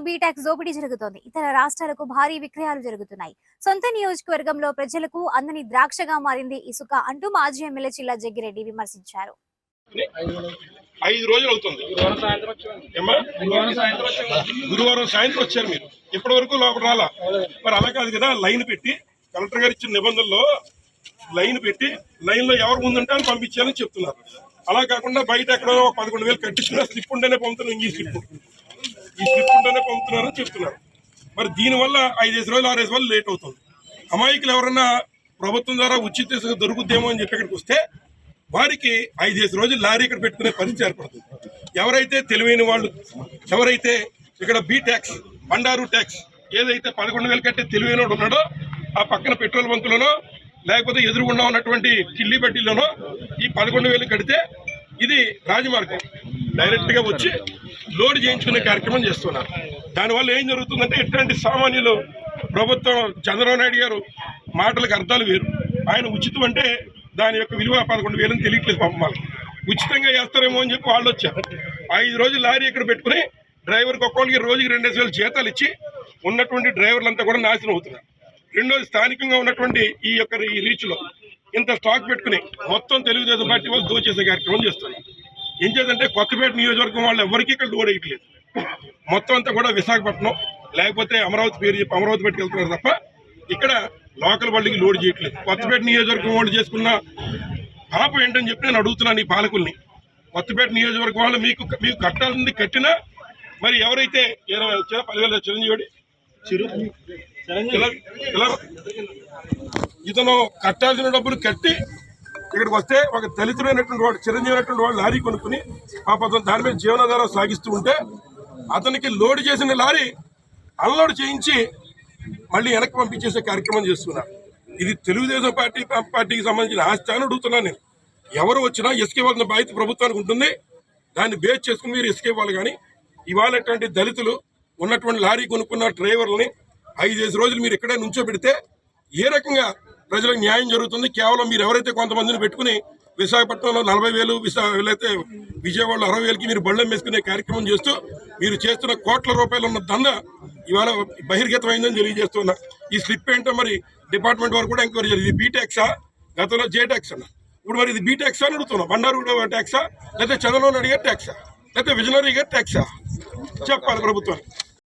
బీటాక్స్ దోపిడీ జరుగుతోంది. ఇతర రాష్ట్రాలకు భారీ విక్రయాలు జరుగుతున్నాయి. సొంత నియోజకవర్గంలో ప్రజలకు అందని ద్రాక్షగా మారింది ఇసుక అంటూ మాజీ ఎమ్మెల్యే చిల్లా జగ్గిరెడ్డి విమర్శించారు. 5 రోజులు అవుతుంది. గురువారం సాయంత్రం వచ్చారు మీరు, ఇప్పటి వరకు లోపల రాలా. మరి అలా కాదు కదా, లైన్ పెట్టి కలెక్టర్ గారు ఇచ్చిన నిబంధనలో లైన్ పెట్టి లైన్ లో ఎవరు ముందుంటే అని పంపించాలని చెప్తున్నారు. అలా కాకుండా బయట ఎక్కడో 11,000 కట్టించిన స్లిప్ ఉంటేనే పంపుతున్నారు. ఈ స్లిప్ ఉంటేనే పంపుతున్నారని చెప్తున్నారు. మరి దీనివల్ల 5 రోజులు 6 రోజులు లేట్ అవుతుంది. అమాయకులు ఎవరన్నా ప్రభుత్వం ద్వారా ఉచిత ఇసుక దొరుకుద్దేమో అని చెప్పి ఇక్కడికి వస్తే వారికి 5 రోజులు లారీ ఇక్కడ పెట్టుకునే పరిస్థితి ఏర్పడుతుంది. ఎవరైతే తెలివైన వాళ్ళు, ఎవరైతే ఇక్కడ బీ ట్యాక్స్, బండారు ట్యాక్స్ ఏదైతే 11,000 కట్టే తెలివైన వాడు ఉన్నాడో ఆ పక్కన పెట్రోల్ బంకులోనో లేకపోతే ఎదురుగుండా ఉన్నటువంటి కిల్లి బడ్డీలోనో ఈ 11,000 కడితే ఇది రాజమార్గం డైరెక్ట్ గా వచ్చి లోడ్ చేయించుకునే కార్యక్రమం చేస్తున్నారు. దానివల్ల ఏం జరుగుతుందంటే ఇట్లాంటి సామాన్యులు ప్రభుత్వం చంద్రబాబు నాయుడు గారు మాటలకు అర్థాలు వేరు. ఆయన ఉచితం అంటే దాని యొక్క విలువ 11,000 తెలియట్లేదు. పాపం వాళ్ళకి ఉచితంగా వేస్తారేమో అని చెప్పి వాళ్ళు వచ్చారు. 5 రోజులు లారీ ఇక్కడ పెట్టుకుని డ్రైవర్కి ఒక్కొక్కరికి రోజుకి 2,000 జీతాలు ఇచ్చి ఉన్నటువంటి డ్రైవర్లంతా కూడా నాశనం అవుతున్నారు. రెండోది, స్థానికంగా ఉన్నటువంటి ఈ రీచ్ లో ఇంత స్టాక్ పెట్టుకుని మొత్తం తెలుగుదేశం పార్టీ వాళ్ళు దోచేసే కార్యక్రమం చేస్తున్నారు. ఏం చేద్దంటే కొత్తపేట నియోజకవర్గం వాళ్ళు ఎవరికి ఇక్కడ లోడ్ వేయట్లేదు. మొత్తం అంతా కూడా విశాఖపట్నం లేకపోతే అమరావతి పేరు చెప్పి అమరావతి పెట్టుకెళ్తున్నారు తప్ప ఇక్కడ లోకల్ వాళ్ళకి లోడ్ చేయట్లేదు. కొత్తపేట నియోజకవర్గం వాళ్ళు చేసుకున్న పాపం ఏంటని చెప్పి నేను అడుగుతున్నాను ఈ పాలకుల్ని. కొత్తపేట నియోజకవర్గం వాళ్ళు మీకు కట్టాల్సింది కట్టినా మరి ఎవరైతే 10,000 చిరంజీవి ఇతను కట్టాల్సిన డబ్బులు కట్టి ఇక్కడికి వస్తే ఒక దళితుడైనటువంటి వాడు, చిరంజీవి అయినటువంటి వాడు లారీ కొనుక్కుని పాపం దాని మీద జీవనాధారం సాగిస్తూ ఉంటే అతనికి లోడ్ చేసిన లారీ అన్లోడ్ చేయించి మళ్ళీ వెనక్కి పంపించేసే కార్యక్రమం చేస్తున్నారు. ఇది తెలుగుదేశం పార్టీకి సంబంధించిన ఆస్తి అని అడుగుతున్నాను నేను. ఎవరు వచ్చినా ఇసుక ఇవ్వాల్సిన బాధ్యత ప్రభుత్వానికి ఉంటుంది. దాన్ని బేస్ చేసుకుని మీరు ఇసుక ఇవ్వాలి. కానీ ఇవాళ దళితులు ఉన్నటువంటి లారీ కొనుక్కున్న డ్రైవర్లని 5 రోజులు మీరు ఇక్కడే నుంచోబెడితే ఏ రకంగా ప్రజలకు న్యాయం జరుగుతుంది? కేవలం మీరు ఎవరైతే కొంతమందిని పెట్టుకుని విశాఖపట్నంలో 40,000 అయితే విజయవాడలో 60,000కి మీరు బళ్ళం వేసుకునే కార్యక్రమం చేస్తూ మీరు చేస్తున్న కోట్ల రూపాయలు ఉన్న దంద ఇవాళ బహిర్గతమైందని తెలియజేస్తున్నా. ఈ స్లిప్ ఏంటో మరి డిపార్ట్మెంట్ వారు కూడా ఎంక్వైరీ చేయాలి. ఇది బీటాక్సా, గతంలో జే ట్యాక్స్ అన్న, ఇప్పుడు మరి ఇది బీటాక్స్ అని అడుగుతున్నాం. బండారు ట్యాక్సా, లేకపోతే చంద్రబాబు నాయుడు గారి ట్యాక్సా, లేకపోతే విజనరీ గారి ట్యాక్సా చెప్పాలి ప్రభుత్వానికి.